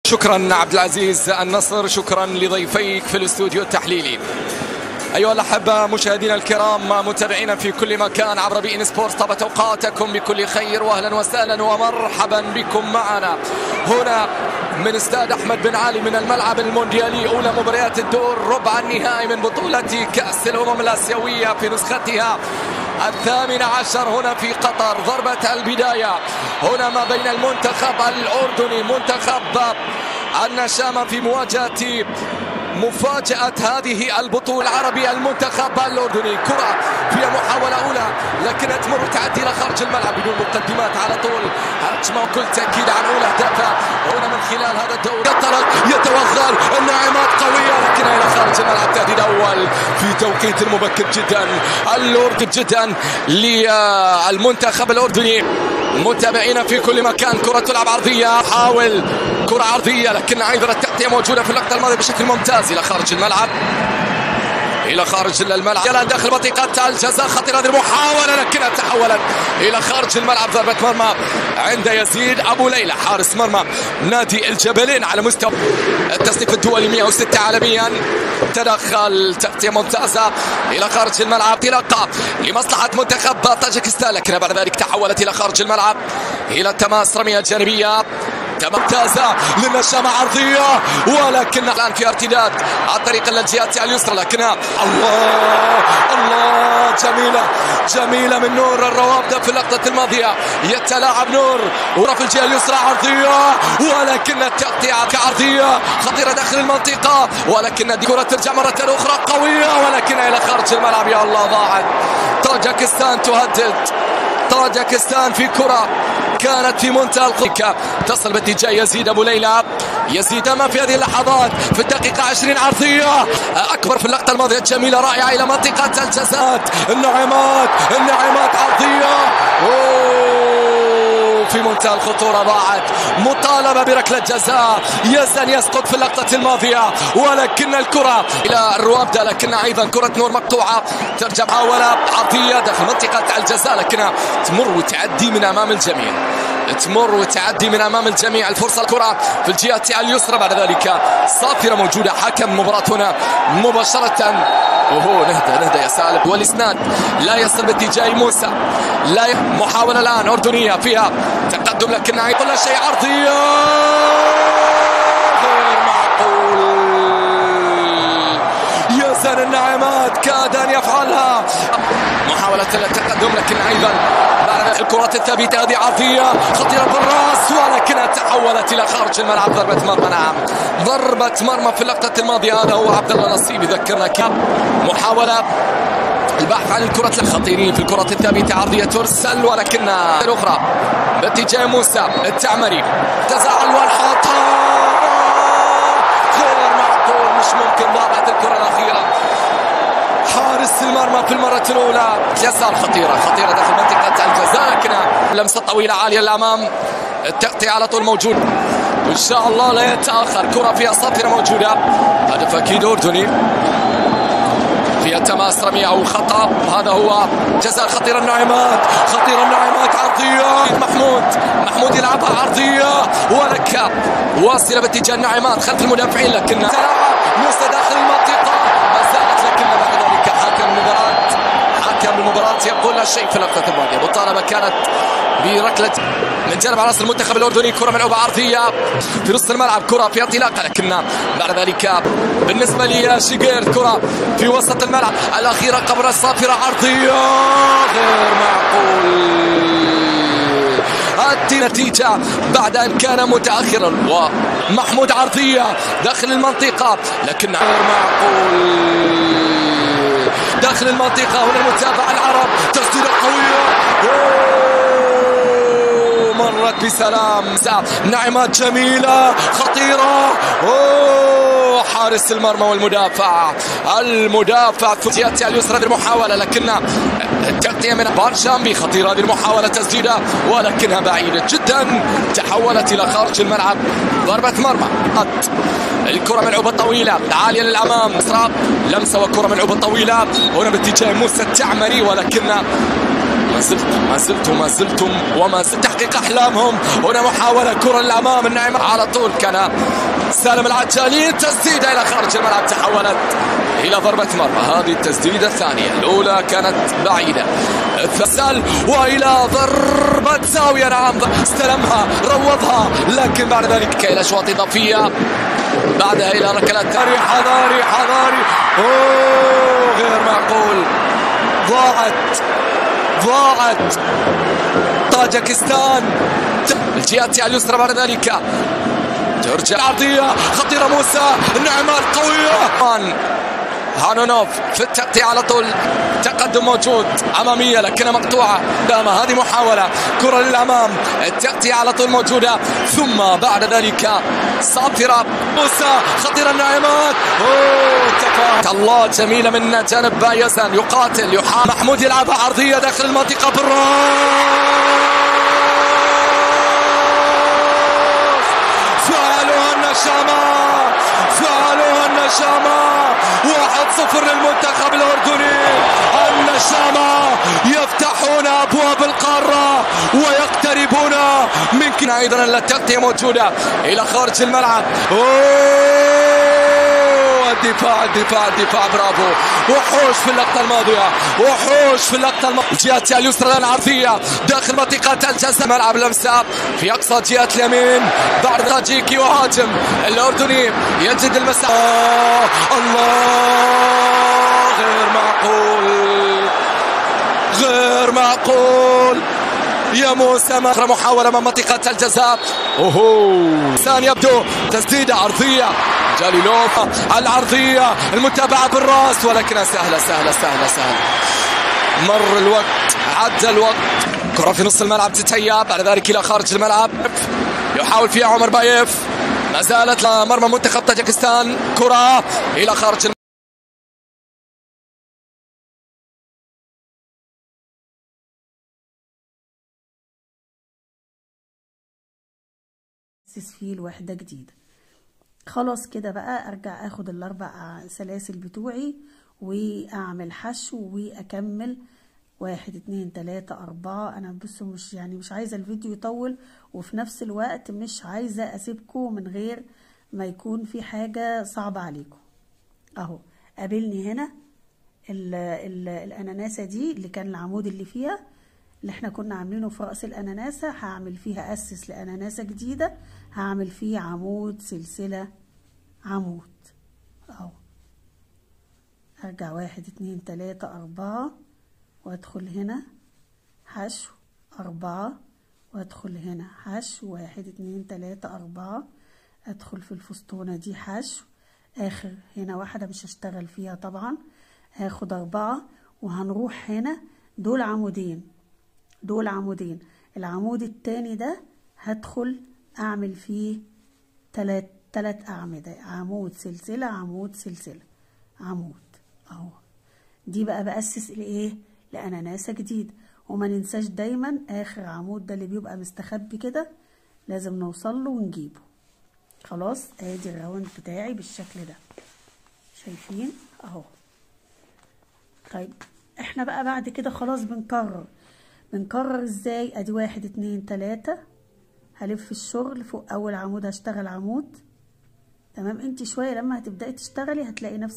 شكرا عبد العزيز النصر، شكرا لضيفيك في الاستوديو التحليلي. أيها الأحبة مشاهدينا الكرام متابعينا في كل مكان عبر بي إن سبورت، طابت أوقاتكم بكل خير وأهلا وسهلا ومرحبا بكم معنا هنا من استاد أحمد بن علي من الملعب المونديالي، أولى مباريات الدور ربع النهائي من بطولة كأس الأمم الآسيوية في نسختها 18 هنا في قطر. ضربة البداية هنا ما بين المنتخب الأردني منتخب النشامة في مواجهة مفاجأة هذه البطولة العربية المنتخب الأردني. كرة فيها محاولة أولى لكنها تمر وتعدي إلى خارج الملعب بدون مقدمات، على طول هجمة وكل تأكيد عن أولى أهدافها هنا من خلال هذا الدور. يطرق يتوغل الناعمات قوية لكنها إلى خارج الملعب. تهديد أول في توقيت مبكر جدا الأردن جدا للمنتخب الأردني. متابعينا في كل مكان كرة تلعب عرضية، حاول كرة عرضية لكن أيضا التغطية موجودة في اللقطة الماضية بشكل ممتاز إلى خارج الملعب، إلى خارج الملعب يلا داخل منطقة الجزاء. خطيرة هذه المحاولة لكنها تحولت إلى خارج الملعب. ضربة مرمى عند يزيد أبو ليلى حارس مرمى نادي الجبلين على مستوى التصنيف الدولي 106 عالميا. تدخل تغطية ممتازة إلى خارج الملعب، انطلاقة لمصلحة منتخب طاجكستان لكنها بعد ذلك تحولت إلى خارج الملعب إلى تماس رمية جانبية ممتازة للنشامة عرضية ولكن الآن في ارتداد عن طريق الجهة اليسرى لكنها الله جميلة من نور الروابدة في اللقطة الماضية. يتلاعب نور وفي الجهة اليسرى عرضية ولكن التغطية كعرضية خطيرة داخل المنطقة ولكن الكرة ترجع مرة أخرى قوية ولكنها إلى خارج الملعب. يا الله ضاعت. طاجكستان تهدد، طاجكستان في كرة كانت في منتهى القوة تصل باتجاه يزيد أبو ليلى. يزيد أمام في هذه اللحظات في الدقيقة 20 عرضية أكبر في اللقطة الماضية جميلة رائعة إلى منطقة الجزاء. الناعمات عرضية في منتهى الخطورة، ضاعت. مطالبة بركلة جزاء، يزن يسقط في اللقطة الماضية ولكن الكرة إلى الروابدة لكنها أيضا كرة نور مقطوعة. ترجع محاولة عرضية داخل منطقة الجزاء لكنها تمر وتعدي من أمام الجميع. الفرصة الكرة في الجهة اليسرى بعد ذلك صافرة موجودة. حكم المباراة هنا مباشرة نهدى يا سالم والإسناد لا يصل باتجاه موسى. لا محاولة الآن أردنية فيها تقدم لكنها كل شيء عرضية غير معقول. يزن الناعمات كاد أن يفعلها. محاولة التقدم لكن أيضا بعد الكرات الثابتة هذه عرضية خطيرة بالراس ولكنها تحولت إلى خارج الملعب. ضربة مرمى، نعم ضربة مرمى في اللقطة الماضية. هذا هو عبد الله نصيب يذكرنا محاولة البحث عن الكرة الخطيرين في الكرات الثابتة عرضية ترسل ولكنها الأخرى باتجاه موسى التعمري تزعل والحاطة غير معقول. مش ممكن. ضاعت الكرة الأخيرة. حارس المرمى في المرة الأولى يسار خطيرة داخل منطقة الجزاء لكنها لمسة طويلة عالية للأمام. التغطية على طول موجود وإن شاء الله لا يتأخر. كرة فيها صافرة موجودة. هدف أكيد أردني فيها تماس رمية أو خطأ. هذا هو جزاء. خطيرة الناعمات عرضية. محمود يلعبها عرضية ولك واصلة باتجاه الناعمات خلف المدافعين لكنها تلعب موسى داخل المنطقة ما زالت لكن بعد ذلك حكم المباراة يقول لا شيء في اللقطة الماضية. مطالبة كانت بركلة من جانب راس المنتخب الأردني. كرة ملعوبة عرضية في نص الملعب، كرة في انطلاقة لكن بعد ذلك بالنسبة لي شيغير كرة في وسط الملعب الأخيرة قبل الصافرة عرضية غير معقول. النتيجة بعد أن كان متأخرا ومحمود عرضية داخل المنطقة لكن غير معقول داخل المنطقة. هنا المتابعة العرب تسديدة قوية مرت بسلام. ناعمات جميلة خطيرة. حارس المرمى والمدافع في الجهة اليسرى المحاولة لكنها التغطية من بارشامبي. خطيرة هذه المحاولة تسديدة ولكنها بعيدة جدا تحولت إلى خارج الملعب. ضربة مرمى. الكرة ملعوبة طويلة عالية للأمام. لمسة وكرة ملعوبة طويلة هنا باتجاه موسى التعمري ولكنها ما زلتم وما زلت تحقيق أحلامهم. هنا محاولة كرة للأمام، النعمة على طول كان سالم العجالي، تسديدة إلى خارج الملعب تحولت إلى ضربة مرمى. هذه التسديدة الثانية، الأولى كانت بعيدة، فسال وإلى ضربة زاوية. نعم استلمها روضها، لكن بعد ذلك إلى أشواط إضافية، بعدها إلى ركلات. حذاري أوه غير معقول، ضاعت طاجكستان. الجهات اليسرى بعد ذلك ترجع عرضية خطيرة، موسى النعمة القوية، هانونوف في التغطية على طول، تقدم موجود أمامية لكنها مقطوعة. هذه محاولة كرة للأمام، التغطية على طول موجودة، ثم بعد ذلك صافرة موسى خطيرة النعمات. الله جميلة من جانب بايزن، يقاتل يحاول محمود، يلعبها عرضية داخل المنطقة بالراس، فعلوها النشامة 1-0 للمنتخب الأردني. النشامة يفتحون أبواب القارة ويقتربون من أيضا التغطية موجودة إلى خارج الملعب. الدفاع برافو، وحوش في اللقطة الماضية، الجهات اليسرى الآن عرضية داخل منطقة الجزاء، ملعب لمسة في أقصى جهة اليمين، بعد تاجيكي وهاجم الأردني يجد المساحة. الله غير معقول يا موسى. محاولة من منطقة الجزاء، ثاني يبدو تسديدة عرضية، جاليلوف العرضية، المتابعة بالراس، ولكنها سهلة. مر الوقت، عدى الوقت. كرة في نص الملعب تتهيأ، بعد ذلك إلى خارج الملعب يحاول فيها عمر بايف، ما زالت لمرمى منتخب طاجكستان، كرة إلى خارج الملعب. فيه الوحدة جديدة. خلاص كده بقى ارجع اخد ال4 سلاسل بتوعي واعمل حشو واكمل 1 2 3 4. انا بصوا مش عايزة الفيديو يطول، وفي نفس الوقت مش عايزة اسيبكم من غير ما يكون في حاجة صعبة عليكم. اهو قابلني هنا الاناناسة دي اللي كان العمود اللي فيها، اللي احنا كنا عاملينه في رأس الأناناسة، هعمل فيها أسس لأناناسة جديدة، هعمل فيه عمود سلسلة عمود. اهو ارجع 1 2 3 4 وادخل هنا حشو 4، وادخل هنا حشو 1 2 3 4، ادخل في الفسطونة دي حشو، اخر هنا واحدة مش هشتغل فيها طبعا، هاخد 4 وهنروح هنا. دول عمودين، العمود التاني ده هدخل اعمل فيه 3 اعمدة، عمود سلسلة عمود سلسلة عمود. اهو دي بقى بأسس لايه؟ لأناناسة جديد. وما ننساش دايما اخر عمود ده اللي بيبقى مستخبي كده لازم نوصل له ونجيبه. خلاص ادي الراوند بتاعي بالشكل ده، شايفين اهو. طيب احنا بقى بعد كده خلاص بنكرر ازاي؟ ادي 1 2 3 هلف الشغل فوق اول عمود هشتغل عمود، تمام. انت شويه لما هتبداي تشتغلي هتلاقي نفسك